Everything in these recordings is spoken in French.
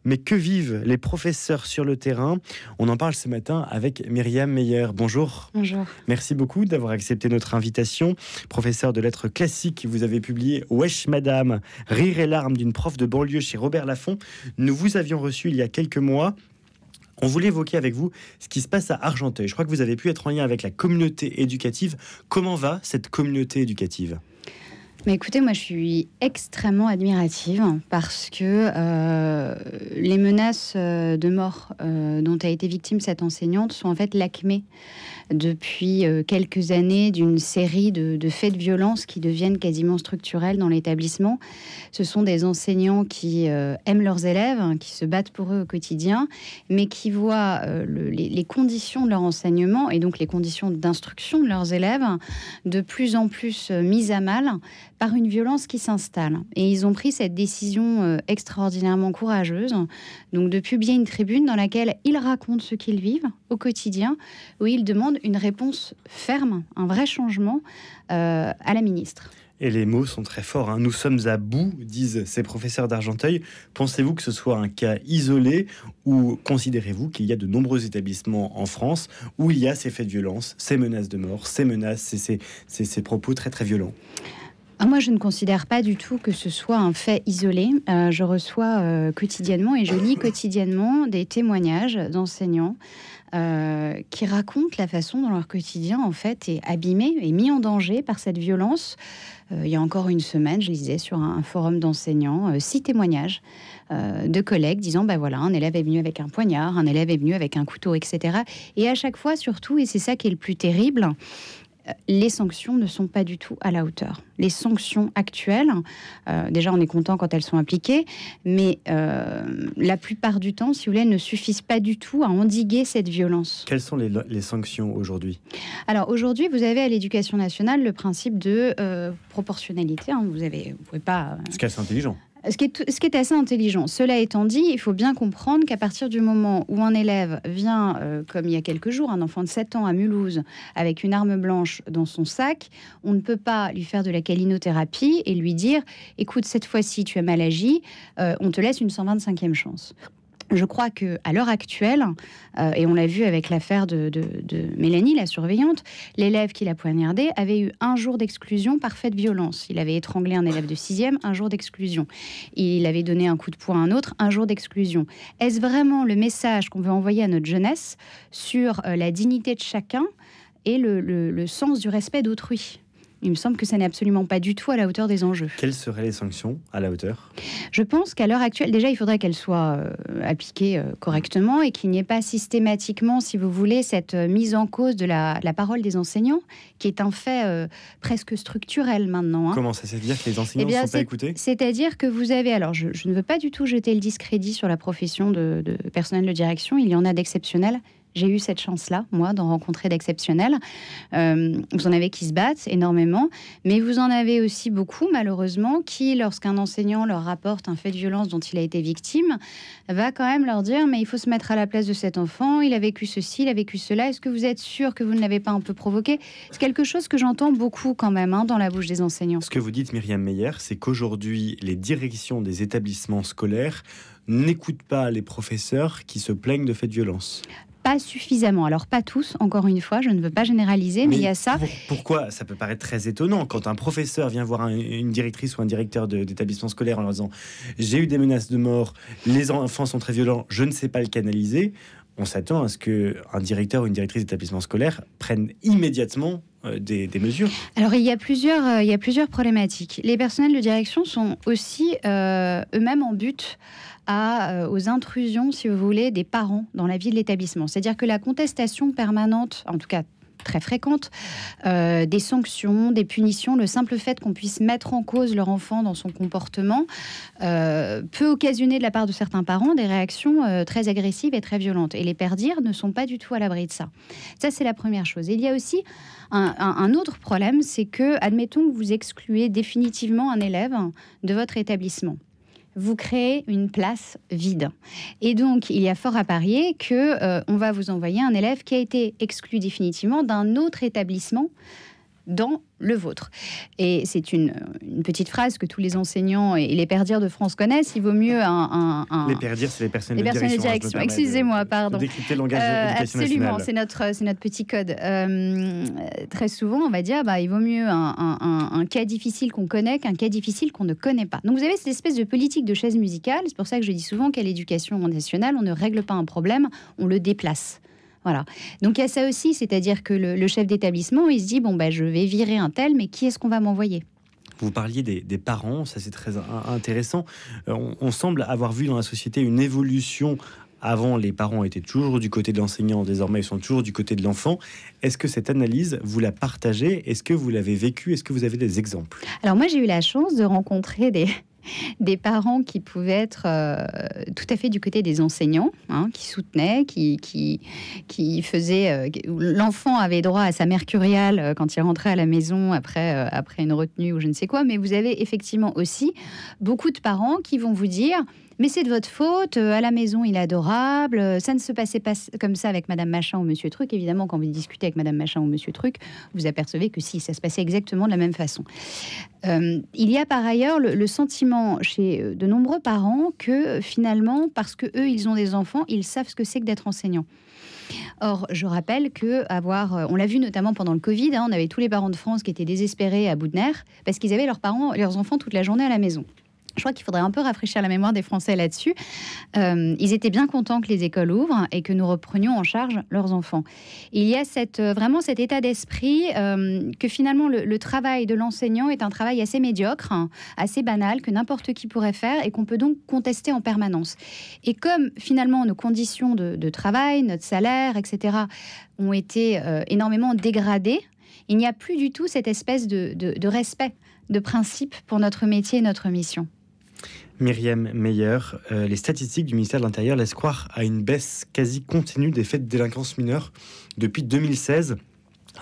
Mais que vivent les professeurs sur le terrain? On en parle ce matin avec Myriam Meyer. Bonjour. Bonjour. Merci beaucoup d'avoir accepté notre invitation. Professeur de lettres classiques, vous avez publié Wesh Madame, rire et larmes d'une prof de banlieue chez Robert Laffont. Nous vous avions reçu il y a quelques mois. On voulait évoquer avec vous ce qui se passe à Argenteuil. Je crois que vous avez pu être en lien avec la communauté éducative. Comment va cette communauté éducative ? Mais écoutez, moi je suis extrêmement admirative parce que les menaces de mort dont a été victime cette enseignante sont en fait l'acmé depuis quelques années d'une série de faits de violence qui deviennent quasiment structurels dans l'établissement. Ce sont des enseignants qui aiment leurs élèves, qui se battent pour eux au quotidien, mais qui voient les conditions de leur enseignement et donc les conditions d'instruction de leurs élèves de plus en plus mises à mal par une violence qui s'installe. Et ils ont pris cette décision extraordinairement courageuse, donc de publier une tribune dans laquelle ils racontent ce qu'ils vivent au quotidien, où ils demandent une réponse ferme, un vrai changement à la ministre. Et les mots sont très forts. Nous sommes à bout, disent ces professeurs d'Argenteuil. Pensez-vous que ce soit un cas isolé ou considérez-vous qu'il y a de nombreux établissements en France où il y a ces faits de violence, ces menaces de mort, ces menaces, ces propos très très violents? Moi, je ne considère pas du tout que ce soit un fait isolé. Je reçois quotidiennement et je lis quotidiennement des témoignages d'enseignants qui racontent la façon dont leur quotidien, en fait, est abîmé et mis en danger par cette violence. Il y a encore une semaine, je lisais sur un forum d'enseignants 6 témoignages de collègues disant, voilà, un élève est venu avec un poignard, un élève est venu avec un couteau, etc. Et à chaque fois, surtout, et c'est ça qui est le plus terrible, les sanctions ne sont pas du tout à la hauteur. Les sanctions actuelles, déjà on est content quand elles sont appliquées, mais la plupart du temps, si vous voulez, elles ne suffisent pas du tout à endiguer cette violence. Quelles sont les sanctions aujourd'hui ? Alors aujourd'hui, vous avez à l'Éducation nationale le principe de proportionnalité. Vous pouvez pas... Ce qui est assez intelligent. Ce qui est assez intelligent. Cela étant dit, il faut bien comprendre qu'à partir du moment où un élève vient, comme il y a quelques jours, un enfant de 7 ans à Mulhouse, avec une arme blanche dans son sac, on ne peut pas lui faire de la calinothérapie et lui dire « Écoute, cette fois-ci, tu as mal agi, on te laisse une 125e chance ». Je crois qu'à l'heure actuelle, et on l'a vu avec l'affaire de Mélanie, la surveillante, l'élève qui l'a poignardé avait eu 1 jour d'exclusion par fait de violence. Il avait étranglé un élève de 6e, 1 jour d'exclusion. Il avait donné un coup de poing à un autre, 1 jour d'exclusion. Est-ce vraiment le message qu'on veut envoyer à notre jeunesse sur la dignité de chacun et le sens du respect d'autrui ? Il me semble que ça n'est absolument pas du tout à la hauteur des enjeux. Quelles seraient les sanctions à la hauteur ? Je pense qu'à l'heure actuelle, déjà, il faudrait qu'elles soient appliquées correctement et qu'il n'y ait pas systématiquement, si vous voulez, cette mise en cause de la parole des enseignants, qui est un fait presque structurel maintenant. Comment ça, c'est-à-dire que les enseignants ne sont pas écoutés ? C'est-à-dire que vous avez... Alors, je ne veux pas du tout jeter le discrédit sur la profession de personnel de direction. Il y en a d'exceptionnels. J'ai eu cette chance-là, moi, d'en rencontrer d'exceptionnels. Vous en avez qui se battent énormément, mais vous en avez aussi beaucoup, malheureusement, qui, lorsqu'un enseignant leur rapporte un fait de violence dont il a été victime, va quand même leur dire « mais il faut se mettre à la place de cet enfant, il a vécu ceci, il a vécu cela, est-ce que vous êtes sûr que vous ne l'avez pas un peu provoqué ?» C'est quelque chose que j'entends beaucoup quand même dans la bouche des enseignants. Ce que vous dites, Myriam Meyer, c'est qu'aujourd'hui, les directions des établissements scolaires n'écoutent pas les professeurs qui se plaignent de faits de violence. Pas suffisamment. Alors, pas tous, encore une fois, je ne veux pas généraliser, mais il y a ça. Pourquoi ? Ça peut paraître très étonnant quand un professeur vient voir une directrice ou un directeur d'établissement scolaire en leur disant « j'ai eu des menaces de mort, les enfants sont très violents, je ne sais pas le canaliser ». On s'attend à ce qu'un directeur ou une directrice d'établissement scolaire prenne immédiatement des mesures. Alors, il y a plusieurs problématiques. Les personnels de direction sont aussi eux-mêmes en but aux intrusions, si vous voulez, des parents dans la vie de l'établissement. C'est-à-dire que la contestation permanente, en tout cas très fréquente, des sanctions, des punitions, le simple fait qu'on puisse mettre en cause leur enfant dans son comportement peut occasionner de la part de certains parents des réactions très agressives et très violentes. Et les pères dires ne sont pas du tout à l'abri de ça. Ça, c'est la première chose. Il y a aussi un autre problème, c'est que, admettons que vous excluez définitivement un élève de votre établissement. Vous créez une place vide. Et donc, il y a fort à parier qu'on va vous envoyer un élève qui a été exclu définitivement d'un autre établissement dans le vôtre. Et c'est une petite phrase que tous les enseignants et les pères dires de France connaissent. Il vaut mieux Les pères dires, c'est les personnes de direction. Excusez-moi, pardon. Décrypter le langage de l'éducation absolument, nationale. c'est notre petit code. Très souvent, on va dire, il vaut mieux un cas difficile qu'on connaît qu'un cas difficile qu'on ne connaît pas. Donc vous avez cette espèce de politique de chaise musicale. C'est pour ça que je dis souvent qu'à l'éducation nationale, on ne règle pas un problème, on le déplace. Voilà. Donc il y a ça aussi, c'est-à-dire que le chef d'établissement, il se dit, je vais virer un tel, mais qui est-ce qu'on va m'envoyer ? Vous parliez des parents, ça c'est très intéressant. On semble avoir vu dans la société une évolution. Avant, les parents étaient toujours du côté de l'enseignant, désormais ils sont toujours du côté de l'enfant. Est-ce que cette analyse, vous la partagez ? Est-ce que vous l'avez vécue ? Est-ce que vous avez des exemples ? Alors moi, j'ai eu la chance de rencontrer des parents qui pouvaient être tout à fait du côté des enseignants, qui soutenaient, qui faisaient... l'enfant avait droit à sa mercuriale quand il rentrait à la maison après une retenue ou je ne sais quoi, mais vous avez effectivement aussi beaucoup de parents qui vont vous dire... Mais c'est de votre faute, à la maison il est adorable, ça ne se passait pas comme ça avec Madame Machin ou Monsieur Truc. Évidemment, quand vous discutez avec Madame Machin ou Monsieur Truc, vous apercevez que si, ça se passait exactement de la même façon. Il y a par ailleurs le sentiment chez de nombreux parents que finalement, parce que eux ils ont des enfants, ils savent ce que c'est que d'être enseignant. Or, je rappelle que on l'a vu notamment pendant le Covid, on avait tous les parents de France qui étaient désespérés à bout de nerfs parce qu'ils avaient leurs enfants toute la journée à la maison. Je crois qu'il faudrait un peu rafraîchir la mémoire des Français là-dessus. Ils étaient bien contents que les écoles ouvrent et que nous reprenions en charge leurs enfants. Il y a vraiment cet état d'esprit que finalement le travail de l'enseignant est un travail assez médiocre, assez banal, que n'importe qui pourrait faire et qu'on peut donc contester en permanence. Et comme finalement nos conditions de travail, notre salaire, etc., ont été énormément dégradées, il n'y a plus du tout cette espèce de respect, de principe pour notre métier et notre mission. Myriam Meyer, les statistiques du ministère de l'Intérieur laissent croire à une baisse quasi continue des faits de délinquance mineure depuis 2016.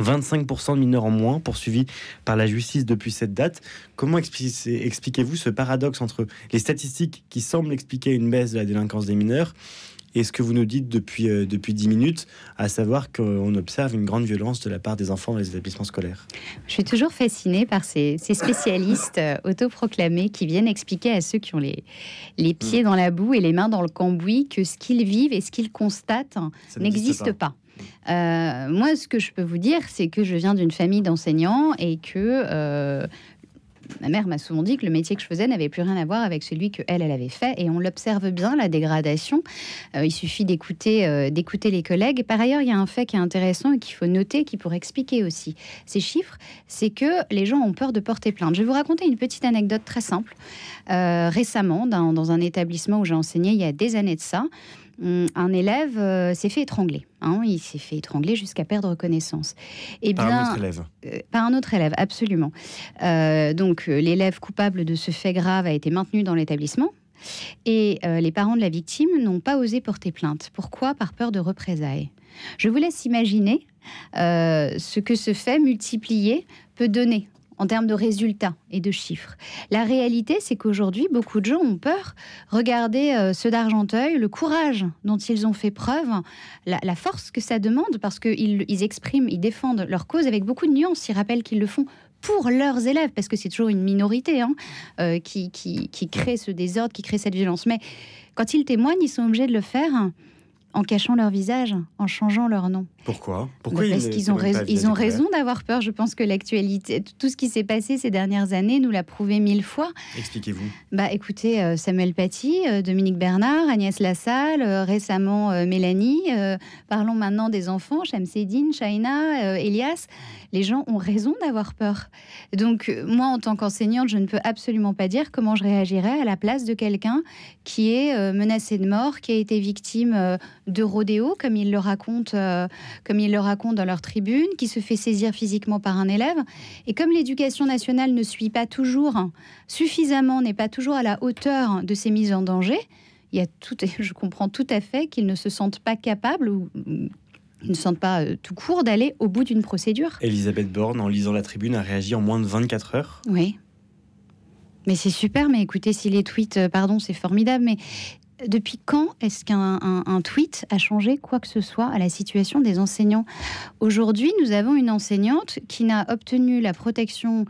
25% de mineurs en moins poursuivis par la justice depuis cette date. Comment expliquez-vous ce paradoxe entre les statistiques qui semblent expliquer une baisse de la délinquance des mineurs et ce que vous nous dites depuis 10 minutes, à savoir qu'on observe une grande violence de la part des enfants dans les établissements scolaires? Je suis toujours fascinée par ces spécialistes autoproclamés qui viennent expliquer à ceux qui ont les pieds dans la boue et les mains dans le cambouis que ce qu'ils vivent et ce qu'ils constatent n'existe pas. Moi, ce que je peux vous dire, c'est que je viens d'une famille d'enseignants et que ma mère m'a souvent dit que le métier que je faisais n'avait plus rien à voir avec celui qu'elle avait fait. Et on l'observe bien, la dégradation. Il suffit d'écouter les collègues. Et par ailleurs, il y a un fait qui est intéressant et qu'il faut noter, qui pourrait expliquer aussi ces chiffres, c'est que les gens ont peur de porter plainte. Je vais vous raconter une petite anecdote très simple. Récemment, dans un établissement où j'ai enseigné il y a des années de ça, un élève s'est fait étrangler. Il s'est fait étrangler jusqu'à perdre connaissance. Par un autre élève. Par un autre élève, absolument. Donc, l'élève coupable de ce fait grave a été maintenu dans l'établissement. Et les parents de la victime n'ont pas osé porter plainte. Pourquoi ? Par peur de représailles. Je vous laisse imaginer ce que ce fait multiplié peut donner en termes de résultats et de chiffres. La réalité, c'est qu'aujourd'hui, beaucoup de gens ont peur. Regardez ceux d'Argenteuil, le courage dont ils ont fait preuve, la force que ça demande, parce qu'ils expriment, ils défendent leur cause avec beaucoup de nuances. Ils rappellent qu'ils le font pour leurs élèves, parce que c'est toujours une minorité qui crée ce désordre, qui crée cette violence. Mais quand ils témoignent, ils sont obligés de le faire en cachant leur visage, en changeant leur nom. Pourquoi Parce qu'ils ont raison d'avoir peur. Je pense que l'actualité, tout ce qui s'est passé ces dernières années nous l'a prouvé 1000 fois. Expliquez-vous. Écoutez, Samuel Paty, Dominique Bernard, Agnès Lassalle, récemment Mélanie. Parlons maintenant des enfants, Shamsedine, Shaina, Elias. Les gens ont raison d'avoir peur. Donc, moi, en tant qu'enseignante, je ne peux absolument pas dire comment je réagirais à la place de quelqu'un qui est menacé de mort, qui a été victime de rodéo, comme il le raconte dans leur tribune, qui se fait saisir physiquement par un élève. Et comme l'éducation nationale ne suit pas toujours suffisamment, n'est pas toujours à la hauteur de ces mises en danger, je comprends tout à fait qu'ils ne se sentent pas capables ou ils ne sentent pas tout court d'aller au bout d'une procédure. Elisabeth Borne, en lisant la tribune, a réagi en moins de 24 heures. Oui. Mais c'est super, mais écoutez, si les tweets, c'est formidable, mais Depuis quand est-ce qu'un tweet a changé quoi que ce soit à la situation des enseignants? Aujourd'hui, nous avons une enseignante qui n'a obtenu la protection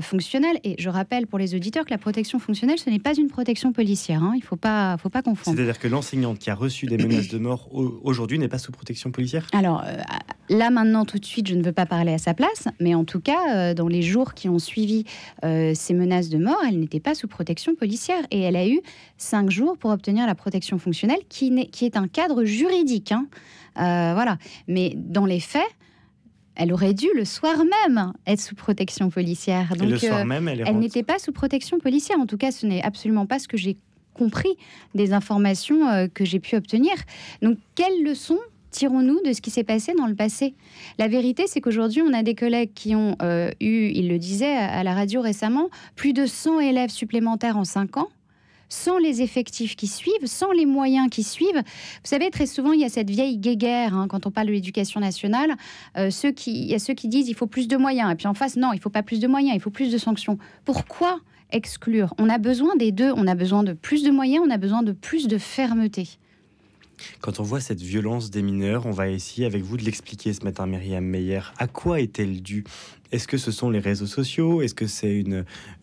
fonctionnelle. Et je rappelle pour les auditeurs que la protection fonctionnelle, ce n'est pas une protection policière. Il ne faut pas confondre. C'est-à-dire que l'enseignante qui a reçu des menaces de mort aujourd'hui n'est pas sous protection policière? Alors, là, maintenant, tout de suite, je ne veux pas parler à sa place. Mais en tout cas, dans les jours qui ont suivi ces menaces de mort, elle n'était pas sous protection policière. Et elle a eu 5 jours pour obtenir la protection fonctionnelle, qui est un cadre juridique. Voilà. Mais dans les faits, elle aurait dû le soir même être sous protection policière. Donc, et le soir même, elle n'était pas sous protection policière. En tout cas, ce n'est absolument pas ce que j'ai compris des informations que j'ai pu obtenir. Donc, quelles leçons tirons-nous de ce qui s'est passé dans le passé? La vérité, c'est qu'aujourd'hui, on a des collègues qui ont eu, il le disait à la radio récemment, plus de 100 élèves supplémentaires en 5 ans, sans les effectifs qui suivent, sans les moyens qui suivent. Vous savez, très souvent, il y a cette vieille guéguerre, quand on parle de l'éducation nationale. Il y a ceux qui disent il faut plus de moyens. Et puis en face, non, il ne faut pas plus de moyens, il faut plus de sanctions. Pourquoi exclure? On a besoin des deux. On a besoin de plus de moyens, on a besoin de plus de fermeté. Quand on voit cette violence des mineurs, on va essayer avec vous de l'expliquer ce matin, Myriam Meyer. À quoi est-elle due? Est-ce que ce sont les réseaux sociaux? Est-ce que c'est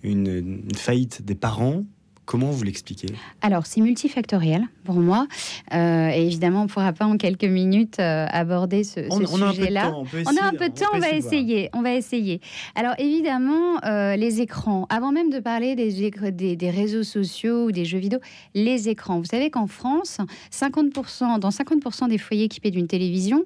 une faillite des parents? Comment vous l'expliquez? Alors, c'est multifactoriel pour moi. Et évidemment, on ne pourra pas en quelques minutes aborder ce sujet-là. On a un peu de temps, on va essayer. Alors, évidemment, les écrans. Avant même de parler des réseaux sociaux ou des jeux vidéo, les écrans. Vous savez qu'en France, dans 50% des foyers équipés d'une télévision,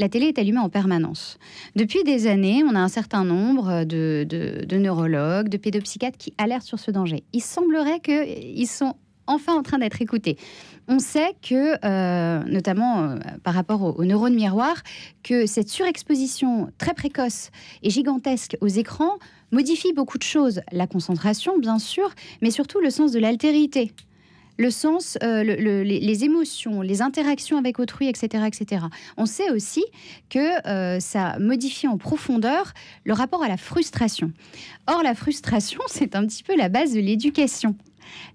la télé est allumée en permanence. Depuis des années, on a un certain nombre de neurologues, de pédopsychiatres qui alertent sur ce danger. Il semblerait qu'ils sont enfin en train d'être écoutés. On sait que, notamment par rapport aux neurones miroirs, que cette surexposition très précoce et gigantesque aux écrans modifie beaucoup de choses. La concentration, bien sûr, mais surtout le sens de l'altérité. Le sens, les émotions, les interactions avec autrui, etc., etc. On sait aussi que ça modifie en profondeur le rapport à la frustration. Or, la frustration, c'est un petit peu la base de l'éducation.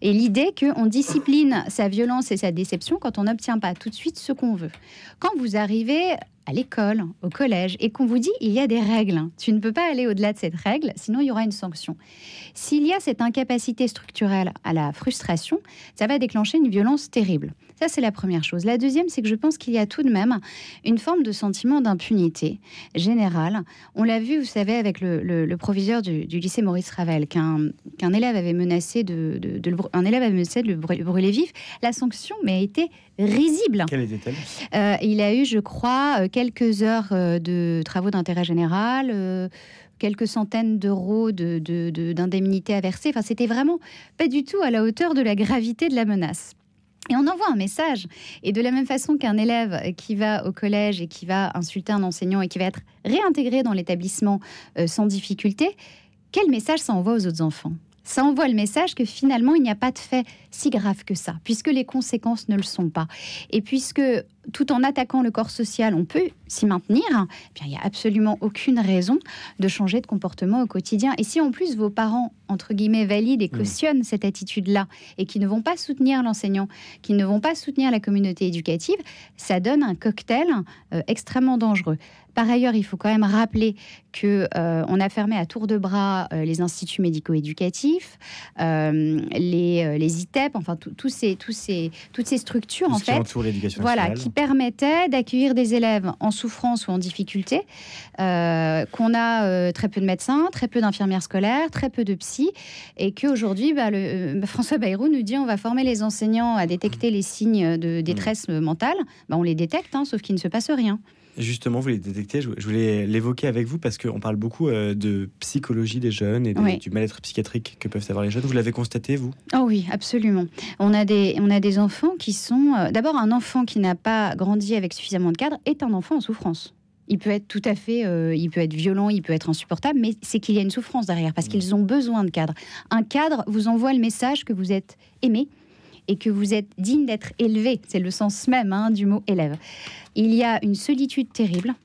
Et l'idée qu'on discipline sa violence et sa déception quand on n'obtient pas tout de suite ce qu'on veut. Quand vous arrivez à l'école, au collège, et qu'on vous dit il y a des règles, tu ne peux pas aller au-delà de cette règle, sinon il y aura une sanction. S'il y a cette incapacité structurelle à la frustration, ça va déclencher une violence terrible. Ça, c'est la première chose. La deuxième, c'est que je pense qu'il y a tout de même une forme de sentiment d'impunité générale. On l'a vu, vous savez, avec le proviseur du lycée Maurice Ravel, qu'un élève avait menacé de le brûler vif. La sanction a été risible. Quelle était-elle? Il a eu, je crois, quelques heures de travaux d'intérêt général, quelques centaines d'euros d'indemnité à verser. Enfin, c'était vraiment pas du tout à la hauteur de la gravité de la menace. Et on envoie un message. Et de la même façon qu'un élève qui va au collège et qui va insulter un enseignant et qui va être réintégré dans l'établissement sans difficulté, quel message ça envoie aux autres enfants? Ça envoie le message que finalement, il n'y a pas de fait si grave que ça, puisque les conséquences ne le sont pas. Et puisque, tout en attaquant le corps social, on peut s'y maintenir, eh bien, il n'y a absolument aucune raison de changer de comportement au quotidien. Et si en plus vos parents, entre guillemets, valident et cautionnent cette attitude-là, et qui ne vont pas soutenir l'enseignant, qui ne vont pas soutenir la communauté éducative, ça donne un cocktail extrêmement dangereux. Par ailleurs, il faut quand même rappeler qu'on a fermé à tour de bras les instituts médico-éducatifs, les ITEP, enfin toutes ces structures tout en ce qui fait, entoure l'éducation voilà, nationale, qui permettaient d'accueillir des élèves en souffrance ou en difficulté, qu'on a très peu de médecins, très peu d'infirmières scolaires, très peu de psy, et qu'aujourd'hui, François Bayrou nous dit on va former les enseignants à détecter les signes de détresse mentale. On les détecte, sauf qu'il ne se passe rien. Justement, vous les détectez, je voulais l'évoquer avec vous parce qu'on parle beaucoup de psychologie des jeunes et du mal-être psychiatrique que peuvent avoir les jeunes. Vous l'avez constaté, vous? Oh oui, absolument. On a des enfants qui sont... D'abord, un enfant qui n'a pas grandi avec suffisamment de cadre est un enfant en souffrance. Il peut être tout à fait... il peut être violent, il peut être insupportable, mais c'est qu'il y a une souffrance derrière parce qu'ils ont besoin de cadre. Un cadre vous envoie le message que vous êtes aimé et que vous êtes digne d'être élevé. C'est le sens même du mot élève. Il y a une solitude terrible.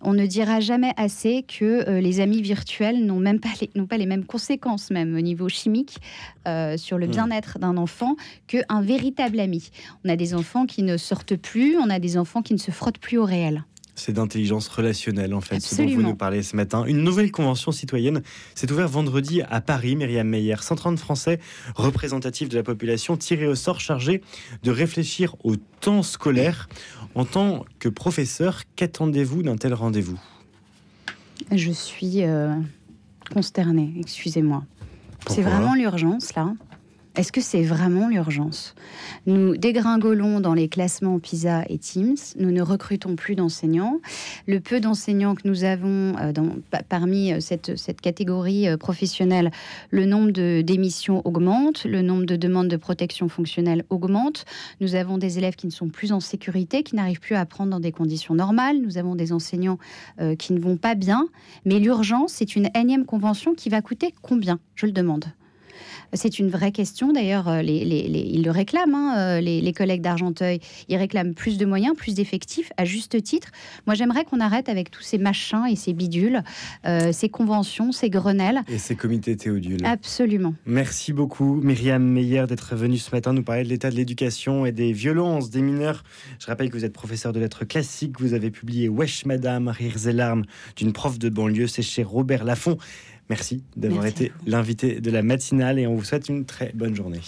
On ne dira jamais assez que les amis virtuels n'ont pas les mêmes conséquences, même au niveau chimique, sur le bien-être d'un enfant qu'un véritable ami. On a des enfants qui ne sortent plus, on a des enfants qui ne se frottent plus au réel. C'est d'intelligence relationnelle, en fait, Absolument. ce dont vous nous parlez ce matin. Une nouvelle convention citoyenne s'est ouverte vendredi à Paris, Myriam Meyer. 130 Français représentatifs de la population tirés au sort, chargés de réfléchir au temps scolaire. En tant que professeur, qu'attendez-vous d'un tel rendez-vous ? Je suis consternée, excusez-moi. Pourquoi ? C'est vraiment l'urgence, là ? Est-ce que c'est vraiment l'urgence ? Nous dégringolons dans les classements PISA et Teams. Nous ne recrutons plus d'enseignants. Le peu d'enseignants que nous avons parmi cette catégorie professionnelle, le nombre de démissions augmente, le nombre de demandes de protection fonctionnelle augmente. Nous avons des élèves qui ne sont plus en sécurité, qui n'arrivent plus à apprendre dans des conditions normales. Nous avons des enseignants qui ne vont pas bien. Mais l'urgence, c'est une énième convention qui va coûter combien ? Je le demande. C'est une vraie question. D'ailleurs, ils le réclament, les collègues d'Argenteuil. Ils réclament plus de moyens, plus d'effectifs, à juste titre. Moi, j'aimerais qu'on arrête avec tous ces machins et ces bidules, ces conventions, ces grenelles. Et ces comités théodules. Absolument. Merci beaucoup, Myriam Meyer, d'être venue ce matin nous parler de l'état de l'éducation et des violences des mineurs. Je rappelle que vous êtes professeur de lettres classiques. Vous avez publié « Wesh Madame, rires et larmes d'une prof de banlieue ». C'est chez Robert Laffont. Merci d'avoir été l'invité de la matinale et on vous souhaite une très bonne journée.